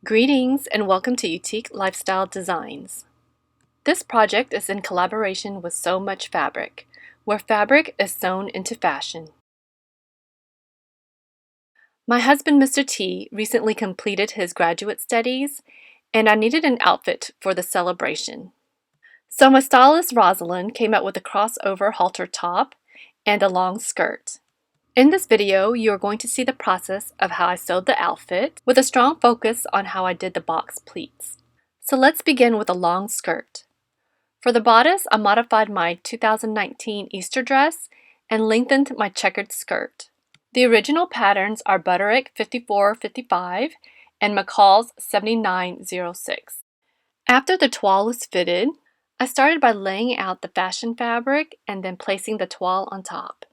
Greetings and welcome to Utique Lifestyle Designs. This project is in collaboration with So Much Fabric, where fabric is sewn into fashion. My husband, Mr. T, recently completed his graduate studies, and I needed an outfit for the celebration. So my stylist, Rosalind, came up with a crossover halter top and a long skirt. In this video, you are going to see the process of how I sewed the outfit with a strong focus on how I did the box pleats. So let's begin with a long skirt. For the bodice, I modified my 2019 Easter dress and lengthened my checkered skirt. The original patterns are Butterick 5455 and McCall's 7906. After the toile was fitted, I started by laying out the fashion fabric and then placing the toile on top.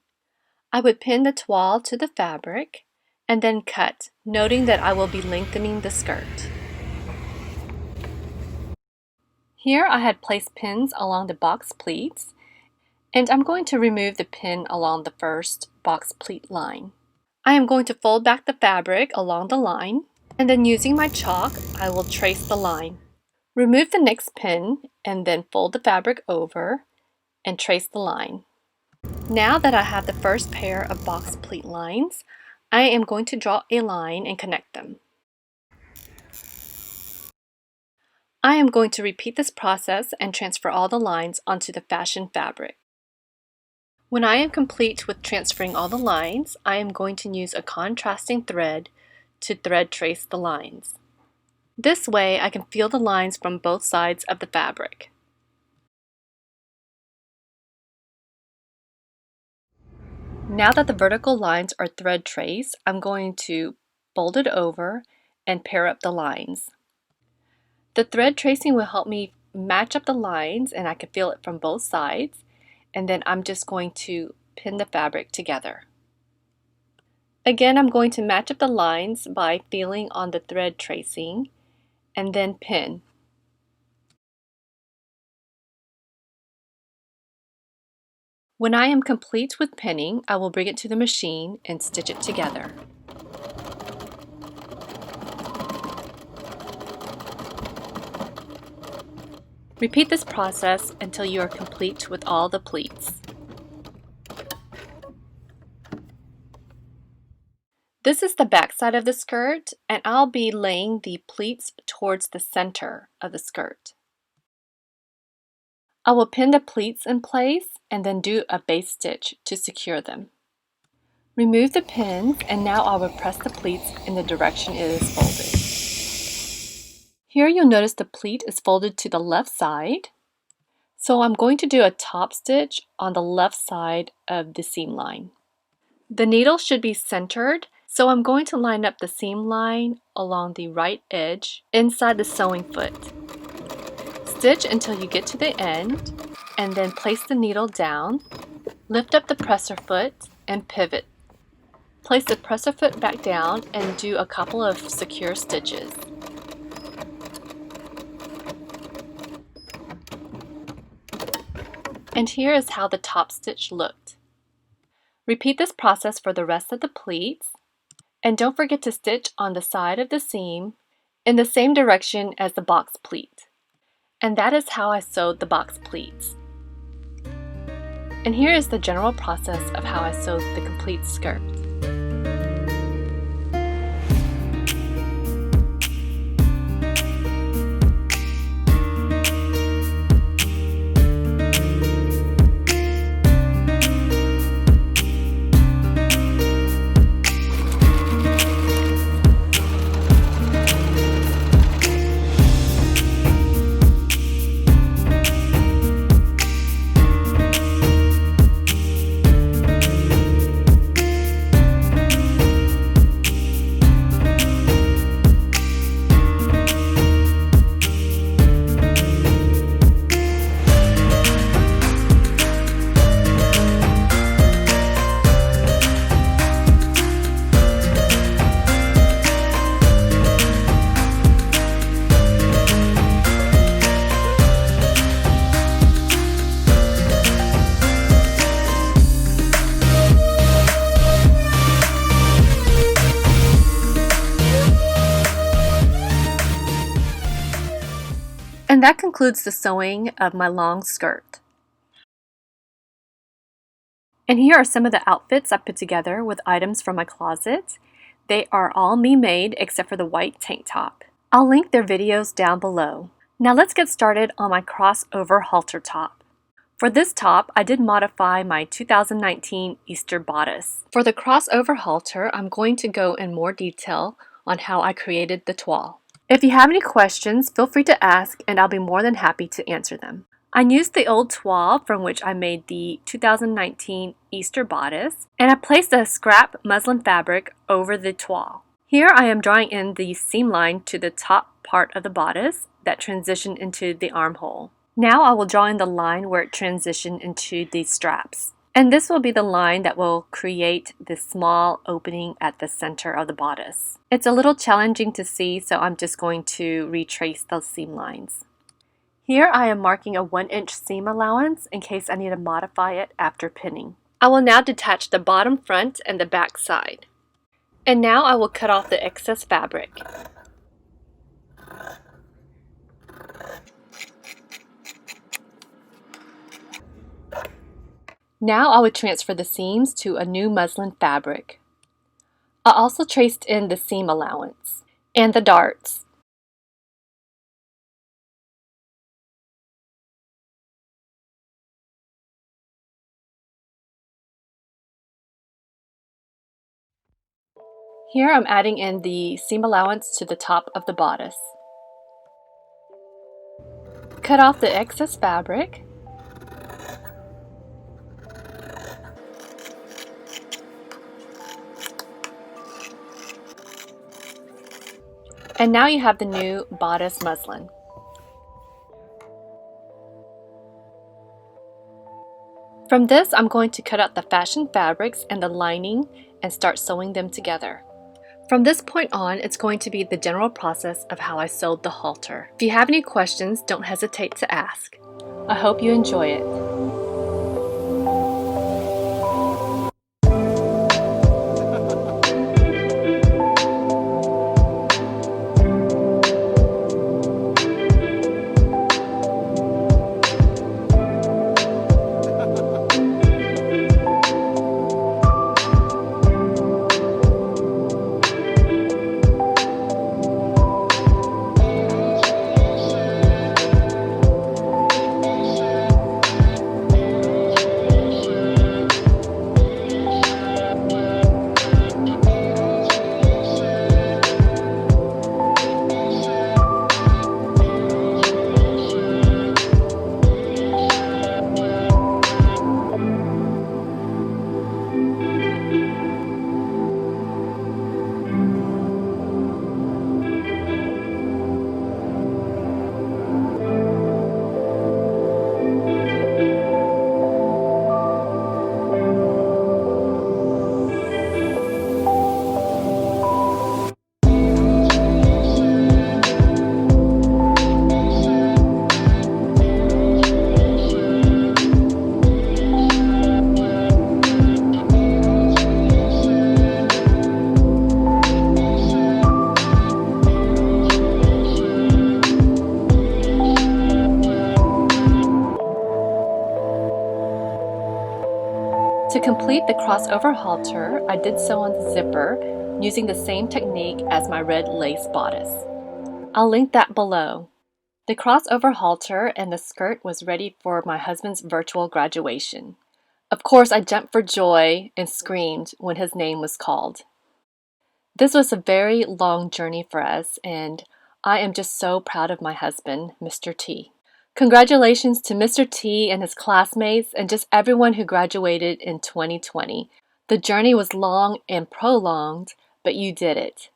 I would pin the toile to the fabric and then cut, noting that I will be lengthening the skirt. Here I had placed pins along the box pleats, and I'm going to remove the pin along the first box pleat line. I am going to fold back the fabric along the line, and then using my chalk, I will trace the line. Remove the next pin and then fold the fabric over and trace the line. Now that I have the first pair of box pleat lines, I am going to draw a line and connect them. I am going to repeat this process and transfer all the lines onto the fashion fabric. When I am complete with transferring all the lines, I am going to use a contrasting thread to thread trace the lines. This way I can feel the lines from both sides of the fabric. Now that the vertical lines are thread traced, I'm going to fold it over and pair up the lines. The thread tracing will help me match up the lines and I can feel it from both sides, and then I'm just going to pin the fabric together. Again, I'm going to match up the lines by feeling on the thread tracing and then pin. When I am complete with pinning, I will bring it to the machine and stitch it together. Repeat this process until you are complete with all the pleats. This is the back side of the skirt, and I'll be laying the pleats towards the center of the skirt. I will pin the pleats in place and then do a base stitch to secure them. Remove the pins, and now I will press the pleats in the direction it is folded. Here you'll notice the pleat is folded to the left side, so I'm going to do a top stitch on the left side of the seam line. The needle should be centered, so I'm going to line up the seam line along the right edge inside the sewing foot. Stitch until you get to the end, and then place the needle down, lift up the presser foot, and pivot. Place the presser foot back down and do a couple of secure stitches. And here is how the top stitch looked. Repeat this process for the rest of the pleats, and don't forget to stitch on the side of the seam in the same direction as the box pleat. And that is how I sewed the box pleats. And here is the general process of how I sewed the complete skirt. And that concludes the sewing of my long skirt. And here are some of the outfits I put together with items from my closet. They are all me-made except for the white tank top. I'll link their videos down below. Now let's get started on my crossover halter top. For this top, I did modify my 2019 Easter bodice. For the crossover halter, I'm going to go in more detail on how I created the toile. If you have any questions, feel free to ask and I'll be more than happy to answer them. I used the old toile from which I made the 2019 Easter bodice, and I placed a scrap muslin fabric over the toile. Here I am drawing in the seam line to the top part of the bodice that transitioned into the armhole. Now I will draw in the line where it transitioned into the straps. And this will be the line that will create this small opening at the center of the bodice. It's a little challenging to see, so I'm just going to retrace those seam lines. Here I am marking a 1-inch seam allowance in case I need to modify it after pinning. I will now detach the bottom front and the back side. And now I will cut off the excess fabric. Now I would transfer the seams to a new muslin fabric. I also traced in the seam allowance and the darts. Here I'm adding in the seam allowance to the top of the bodice. Cut off the excess fabric. And now you have the new bodice muslin. From this, I'm going to cut out the fashion fabrics and the lining and start sewing them together. From this point on, it's going to be the general process of how I sewed the halter. If you have any questions, don't hesitate to ask. I hope you enjoy it. To complete the crossover halter, I did sew on the zipper using the same technique as my red lace bodice. I'll link that below. The crossover halter and the skirt was ready for my husband's virtual graduation. Of course, I jumped for joy and screamed when his name was called. This was a very long journey for us, and I am just so proud of my husband, Mr. T. Congratulations to Mr. T and his classmates and just everyone who graduated in 2020. The journey was long and prolonged, but you did it.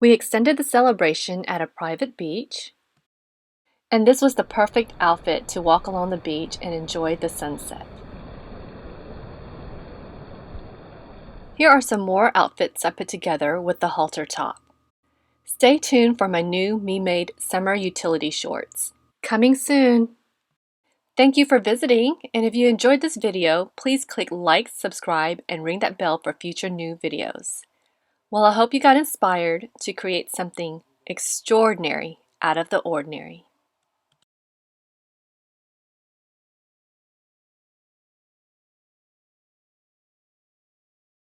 We extended the celebration at a private beach, and this was the perfect outfit to walk along the beach and enjoy the sunset. Here are some more outfits I put together with the halter top. Stay tuned for my new me-made summer utility shorts. Coming soon! Thank you for visiting, and if you enjoyed this video, please click like, subscribe, and ring that bell for future new videos. Well, I hope you got inspired to create something extraordinary out of the ordinary.